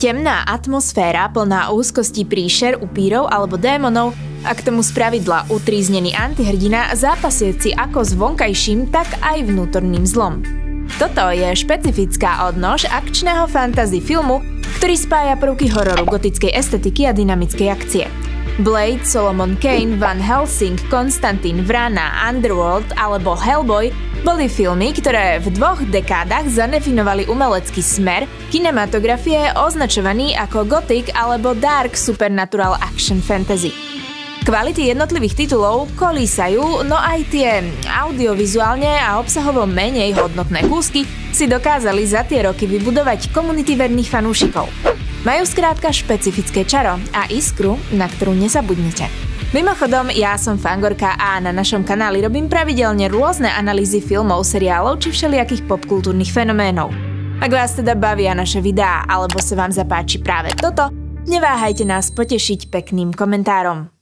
Temná atmosféra plná úzkosti príšer, upírov alebo démonov a k tomu spravidla utríznený antihrdina zápasiaci ako s vonkajším, tak aj vnútorným zlom. Toto je špecifická odnož akčného fantasy filmu, ktorý spája prvky hororu, gotickej estetiky a dynamickej akcie. Blade, Solomon Kane, Van Helsing, Konstantín, Vrana, Underworld alebo Hellboy boli filmy, ktoré v 2 dekádach zadefinovali umelecký smer kinematografie označovaný ako gothic alebo dark supernatural action fantasy. Kvality jednotlivých titulov kolísajú, no aj tie audiovizuálne a obsahovo menej hodnotné kúsky si dokázali za tie roky vybudovať komunity verných fanúšikov. Majú skrátka špecifické čaro a iskru, na ktorú nezabudnete. Mimochodom, ja som Fangorka a na našom kanáli robím pravidelne rôzne analýzy filmov, seriálov či všelijakých popkultúrnych fenoménov. Ak vás teda bavia naše videá alebo sa vám zapáči práve toto, neváhajte nás potešiť pekným komentárom.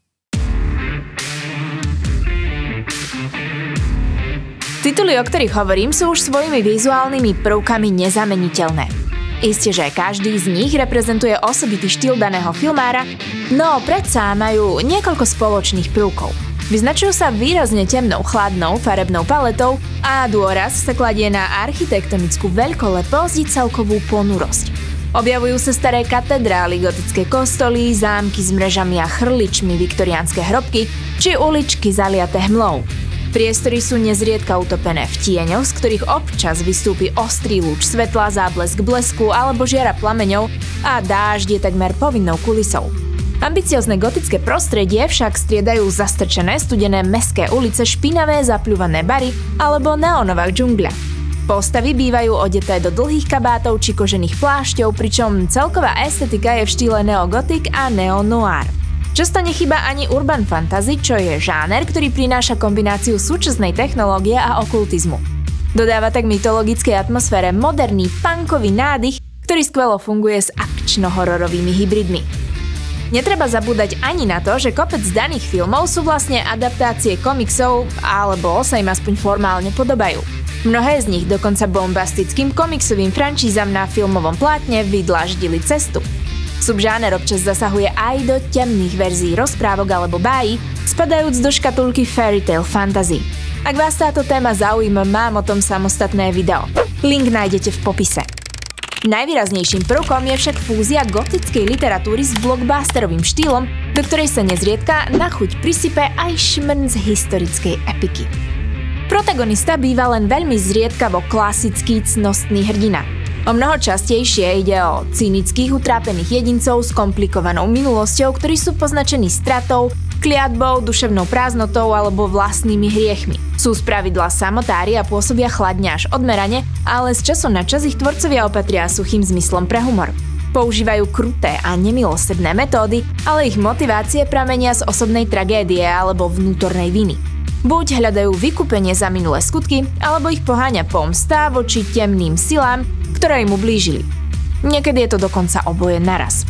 Tituly, o ktorých hovorím, sú už svojimi vizuálnymi prvkami nezameniteľné. Isté, že každý z nich reprezentuje osobitý štýl daného filmára, no predsa majú niekoľko spoločných prvkov. Vyznačujú sa výrazne temnou, chladnou, farebnou paletou a dôraz sa kladie na architektonickú veľkoleposť i celkovú ponurosť. Objavujú sa staré katedrály, gotické kostoly, zámky s mrežami a chrličmi, viktoriánske hrobky či uličky zaliaté hmlou. Priestory sú nezriedka utopené v tieňoch, z ktorých občas vystúpi ostrý lúč svetla, záblesk blesku alebo žiara plameňov a dážď je takmer povinnou kulisou. Ambiciozne gotické prostredie však striedajú zastrčené studené mestské ulice, špinavé zapľúvané bary alebo neonová džungľa. Postavy bývajú odeté do dlhých kabátov či kožených plášťov, pričom celková estetika je v štýle neogotik a neo-noir. Často nechýba ani urban fantasy, čo je žáner, ktorý prináša kombináciu súčasnej technológie a okultizmu. Dodáva tak mytologickej atmosfére moderný punkový nádych, ktorý skvelo funguje s akčno-hororovými hybridmi. Netreba zabúdať ani na to, že kopec daných filmov sú vlastne adaptácie komiksov, alebo sa im aspoň formálne podobajú. Mnohé z nich dokonca bombastickým komiksovým franšízam na filmovom plátne vydláždili cestu. Subžáner občas zasahuje aj do temných verzií rozprávok alebo bájí, spadajúc do škatulky fairy tale fantasy. Ak vás táto téma zaujíma, mám o tom samostatné video. Link nájdete v popise. Najvýraznejším prvkom je však fúzia gotickej literatúry s blockbusterovým štýlom, do ktorej sa nezriedka na chuť prisype aj šmrnc historickej epiky. Protagonista býva len veľmi zriedkavo klasický cnostný hrdina. O mnoho častejšie ide o cynických utrápených jedincov s komplikovanou minulosťou, ktorí sú poznačení stratou, kliatbou, duševnou prázdnotou alebo vlastnými hriechmi. Sú spravidla samotári a pôsobia chladne až odmerane, ale z času na čas ich tvorcovia opatria suchým zmyslom pre humor. Používajú kruté a nemilosrdné metódy, ale ich motivácie pramenia z osobnej tragédie alebo vnútornej viny. Buď hľadajú vykúpenie za minulé skutky, alebo ich poháňa pomsta voči temným silám, ktoré im ublížili. Niekedy je to dokonca oboje naraz.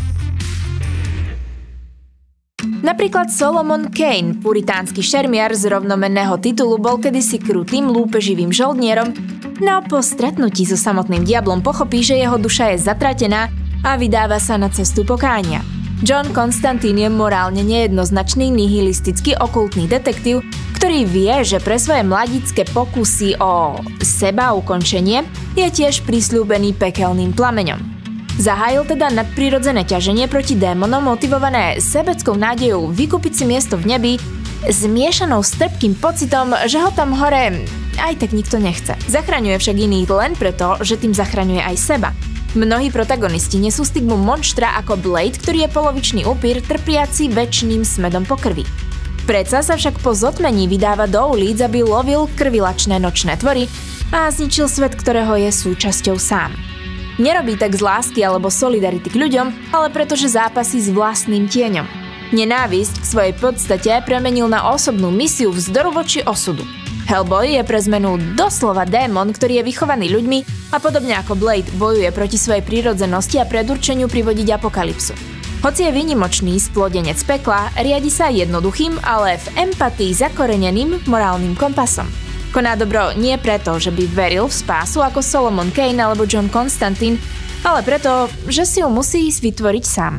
Napríklad Solomon Kane, puritánsky šermiar z rovnomenného titulu, bol kedysi krutým, lúpeživým žoldnierom, no po stretnutí so samotným diablom pochopí, že jeho duša je zatratená a vydáva sa na cestu pokánia. John Constantine je morálne nejednoznačný nihilistický okultný detektív, ktorý vie, že pre svoje mladické pokusy o seba ukončenie je tiež prisľúbený pekelným plameňom. Zahájil teda nadprirodzené ťaženie proti démonom motivované sebeckou nádejou vykúpiť si miesto v nebi, zmiešanou s trpkým pocitom, že ho tam hore aj tak nikto nechce. Zachraňuje však iných len preto, že tým zachraňuje aj seba. Mnohí protagonisti nesú stigmu monštra ako Blade, ktorý je polovičný upír trpiaci večným smedom po krvi. Predsa sa však po zotmení vydáva do ulic, aby lovil krvilačné nočné tvory a zničil svet, ktorého je súčasťou sám. Nerobí tak z lásky alebo solidarity k ľuďom, ale pretože zápasí s vlastným tieňom. Nenávisť k svojej podstate premenil na osobnú misiu vzdoru voči osudu. Hellboy je pre zmenu doslova démon, ktorý je vychovaný ľuďmi a podobne ako Blade bojuje proti svojej prírodzenosti a predurčeniu privodiť apokalypsu. Hoci je výnimočný splodenec pekla, riadi sa jednoduchým, ale v empatii zakoreneným morálnym kompasom. Koná dobro nie preto, že by veril v spásu ako Solomon Kane alebo John Constantine, ale preto, že si ju musí vytvoriť sám.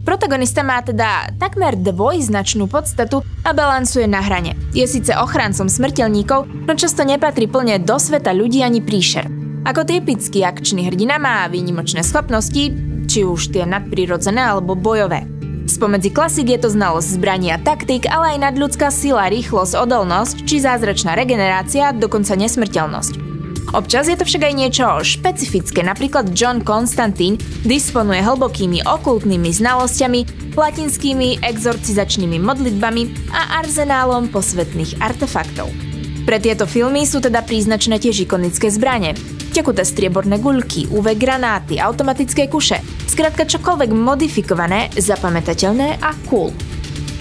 Protagonista má teda takmer dvojznačnú podstatu a balansuje na hrane. Je síce ochrancom smrteľníkov, no často nepatrí plne do sveta ľudí ani príšer. Ako typický akčný hrdina má výnimočné schopnosti, či už tie nadprirodzené alebo bojové. Spomedzi klasík je to znalosť zbraní a taktík, ale aj nadľudská sila, rýchlosť, odolnosť či zázračná regenerácia, dokonca nesmrteľnosť. Občas je to však aj niečo špecifické, napríklad John Constantine disponuje hlbokými okultnými znalosťami, latinskými exorcizačnými modlitbami a arzenálom posvetných artefaktov. Pre tieto filmy sú teda príznačné tiež ikonické zbrane, tekuté strieborné guľky, UV granáty, automatické kuše, skrátka čokoľvek modifikované, zapamätateľné a cool.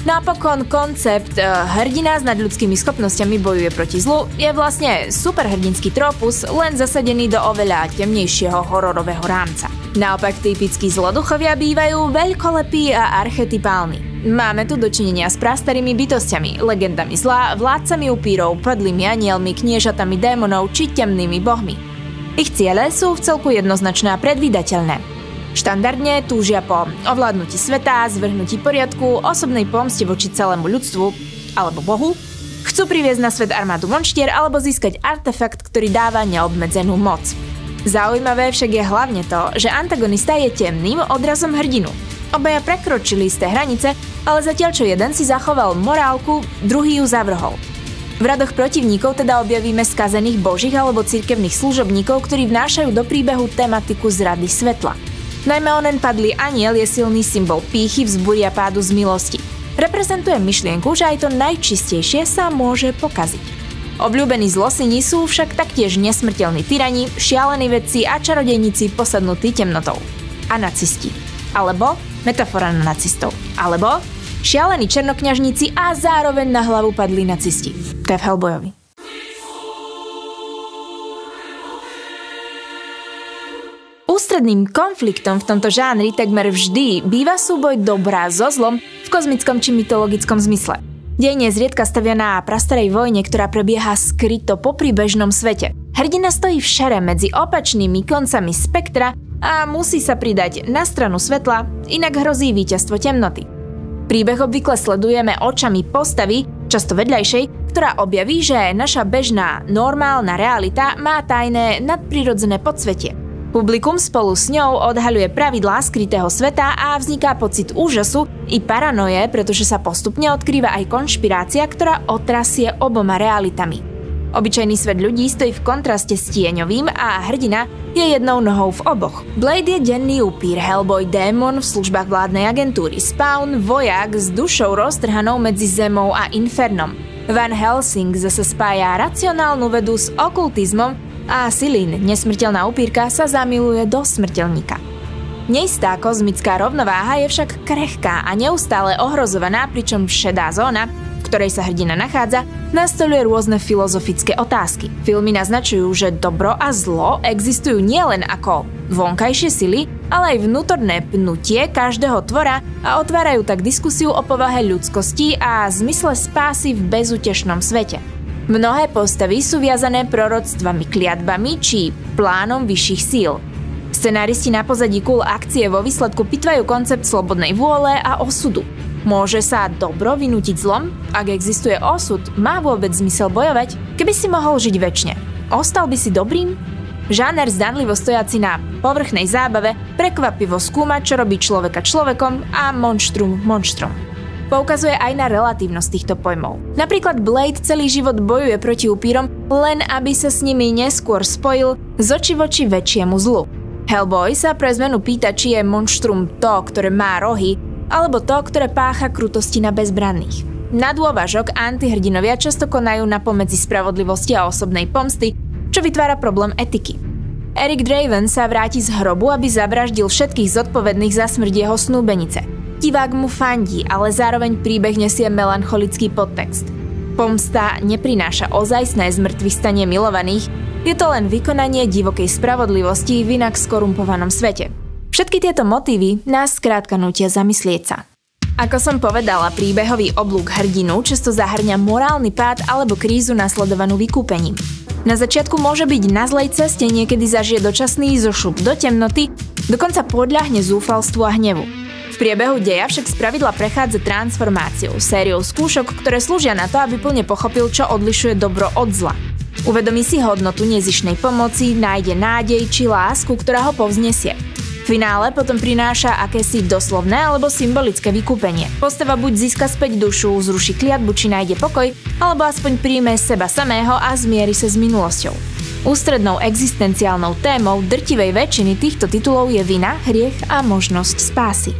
Napokon koncept hrdina s nadľudskými schopnosťami bojuje proti zlu je vlastne superhrdinský tropus, len zasadený do oveľa temnejšieho hororového rámca. Naopak typickí zloduchovia bývajú veľkolepí a archetypálni. Máme tu dočinenia s prastarými bytostiami, legendami zla, vládcami upírov, padlými anielmi, kniežatami démonov či temnými bohmi. Ich ciele sú vcelku jednoznačné a predvídateľné. Štandardne túžia po ovládnutí sveta, zvrhnutí poriadku, osobnej pomste voči celému ľudstvu alebo Bohu, chcú priviesť na svet armádu monštier alebo získať artefakt, ktorý dáva neobmedzenú moc. Zaujímavé však je hlavne to, že antagonista je temným odrazom hrdinu. Obaja prekročili isté hranice, ale zatiaľ čo jeden si zachoval morálku, druhý ju zavrhol. V radoch protivníkov teda objavíme skazených božích alebo cirkevných služobníkov, ktorí vnášajú do príbehu tematiku zrady svetla. Najmä onen padlý aniel je silný symbol pýchy, vzbúry a pádu z milosti. Reprezentuje myšlienku, že aj to najčistejšie sa môže pokaziť. Obľúbení zlosini sú však taktiež nesmrteľní tyrani, šialení vedci a čarodejníci posadnutí temnotou. A nacisti. Alebo metafora na nacistov. Alebo šialení černokňažníci a zároveň na hlavu padlí nacisti. To je v Hellboyovi. Ústredným konfliktom v tomto žánri takmer vždy býva súboj dobra so zlom v kozmickom či mytologickom zmysle. Dej nezriedka stavia na prastarej vojne, ktorá prebieha skryto popri bežnom svete. Hrdina stojí v šere medzi opačnými koncami spektra a musí sa pridať na stranu svetla, inak hrozí víťazstvo temnoty. Príbeh obvykle sledujeme očami postavy, často vedľajšej, ktorá objaví, že naša bežná, normálna realita má tajné nadprirodzené podsvetie. Publikum spolu s ňou odhaľuje pravidlá skrytého sveta a vzniká pocit úžasu i paranoje, pretože sa postupne odkrýva aj konšpirácia, ktorá otrasie oboma realitami. Obyčajný svet ľudí stojí v kontraste s tieňovým a hrdina je jednou nohou v oboch. Blade je denný upír, Hellboy démon v službách vládnej agentúry, Spawn vojak s dušou roztrhanou medzi zemou a infernom. Van Helsing zase spája racionálnu vedu s okultizmom a Silin, nesmrteľná upírka, sa zamiluje do smrteľníka. Neistá kozmická rovnováha je však krehká a neustále ohrozovaná, pričom šedá zóna, v ktorej sa hrdina nachádza, nastoľuje rôzne filozofické otázky. Filmy naznačujú, že dobro a zlo existujú nielen ako vonkajšie sily, ale aj vnútorné pnutie každého tvora a otvárajú tak diskusiu o povahe ľudskosti a zmysle spásy v bezútešnom svete. Mnohé postavy sú viazané proroctvami, kliatbami či plánom vyšších síl. Scenáristi na pozadí cool akcie vo výsledku pitvajú koncept slobodnej vôle a osudu. Môže sa dobro vynútiť zlom? Ak existuje osud, má vôbec zmysel bojovať? Keby si mohol žiť večne, ostal by si dobrým? Žáner zdanlivo stojaci na povrchnej zábave prekvapivo skúma, čo robí človeka človekom a monštrum monštrom. Poukazuje aj na relatívnosť týchto pojmov. Napríklad Blade celý život bojuje proti upírom, len aby sa s nimi neskôr spojil z oči voči väčšiemu zlu. Hellboy sa pre zmenu pýta, či je monštrum to, ktoré má rohy, alebo to, ktoré pácha krutosti na bezbranných. Na dôvažok antihrdinovia často konajú na pomedzi spravodlivosti a osobnej pomsty, čo vytvára problém etiky. Eric Draven sa vráti z hrobu, aby zavraždil všetkých zodpovedných za smrť jeho snúbenice. Divák mu fandí, ale zároveň príbeh nesie melancholický podtext. Pomsta neprináša ozajstné zmŕtvychstanie milovaných, je to len vykonanie divokej spravodlivosti v inak skorumpovanom svete. Všetky tieto motívy nás skrátka nútia zamyslieť sa. Ako som povedala, príbehový oblúk hrdinu často zahŕňa morálny pád alebo krízu nasledovanú vykúpením. Na začiatku môže byť na zlej ceste, niekedy zažije dočasný zošup do temnoty, dokonca podľahne zúfalstvu a hnevu. V priebehu deja však spravidla prechádza transformáciou, sériou skúšok, ktoré slúžia na to, aby plne pochopil, čo odlišuje dobro od zla. Uvedomí si hodnotu nezištnej pomoci, nájde nádej či lásku, ktorá ho povznesie. V finále potom prináša akési doslovné alebo symbolické vykúpenie. Postava buď získa späť dušu, zruší kliatbu či nájde pokoj, alebo aspoň príjme seba samého a zmieri sa s minulosťou. Ústrednou existenciálnou témou drtivej väčšiny týchto titulov je vina, hriech a možnosť spásy.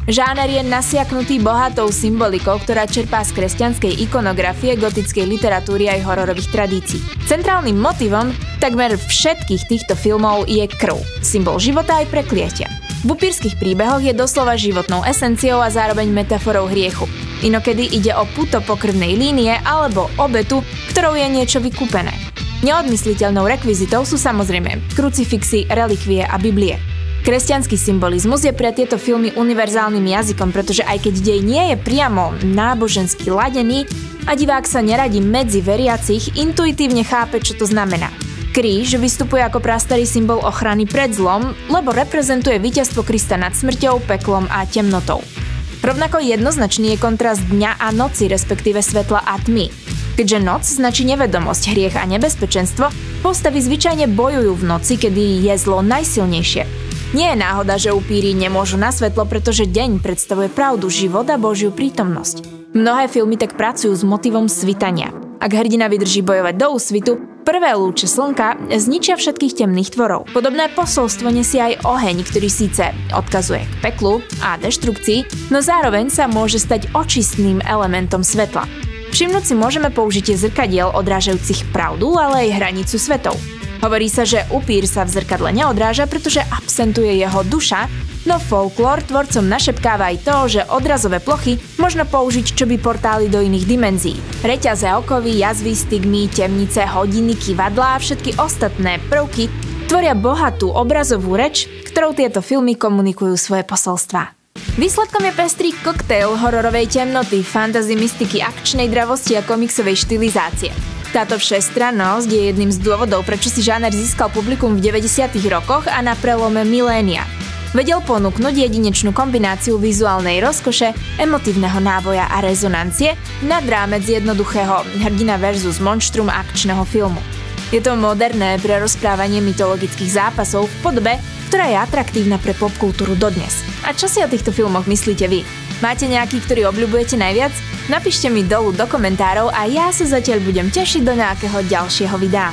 Žáner je nasiaknutý bohatou symbolikou, ktorá čerpá z kresťanskej ikonografie, gotickej literatúry aj hororových tradícií. Centrálnym motivom takmer všetkých týchto filmov je krv, symbol života aj prekliatia. V upírskych príbehoch je doslova životnou esenciou a zároveň metaforou hriechu. Inokedy ide o puto pokrvnej línie alebo obetu, ktorou je niečo vykúpené. Neodmysliteľnou rekvizitou sú samozrejme krucifixy, relikvie a Biblie. Kresťanský symbolizmus je pre tieto filmy univerzálnym jazykom, pretože aj keď dej nie je priamo nábožensky ladený a divák sa neradí medzi veriacich, intuitívne chápe, čo to znamená. Kríž vystupuje ako prastarý symbol ochrany pred zlom, lebo reprezentuje víťazstvo Krista nad smrťou, peklom a temnotou. Rovnako jednoznačný je kontrast dňa a noci, respektíve svetla a tmy. Keďže noc značí nevedomosť, hriech a nebezpečenstvo, postavy zvyčajne bojujú v noci, kedy je zlo najsilnejšie. Nie je náhoda, že upíri nemôžu na svetlo, pretože deň predstavuje pravdu, život a Božiu prítomnosť. Mnohé filmy tak pracujú s motivom svitania. Ak hrdina vydrží bojovať do úsvitu, prvé lúče slnka zničia všetkých temných tvorov. Podobné posolstvo nesie aj oheň, ktorý síce odkazuje k peklu a deštrukcii, no zároveň sa môže stať očistným elementom svetla. Všimnúť si môžeme použitie zrkadiel odrážajúcich pravdu, ale aj hranicu svetov. Hovorí sa, že upír sa v zrkadle neodráža, pretože absentuje jeho duša, no folklór tvorcom našepkáva aj to, že odrazové plochy možno použiť čoby portály do iných dimenzií. Reťaze, okovy, jazvy, stigmy, temnice, hodiny, kyvadlá a všetky ostatné prvky tvoria bohatú obrazovú reč, ktorou tieto filmy komunikujú svoje posolstvá. Výsledkom je pestrý koktail hororovej temnoty, fantasy, mystiky, akčnej dravosti a komiksovej štilizácie. Táto všestrannosť je jedným z dôvodov, prečo si žáner získal publikum v 90. rokoch a na prelome milénia. Vedel ponúknuť jedinečnú kombináciu vizuálnej rozkoše, emotívneho náboja a rezonancie nad rámec jednoduchého hrdina versus monštrum akčného filmu. Je to moderné prerozprávanie mytologických zápasov v podobe, ktorá je atraktívna pre popkultúru dodnes. A čo si o týchto filmoch myslíte vy? Máte nejaký, ktorý obľubujete najviac? Napíšte mi dolu do komentárov a ja sa zatiaľ budem tešiť do nejakého ďalšieho videa.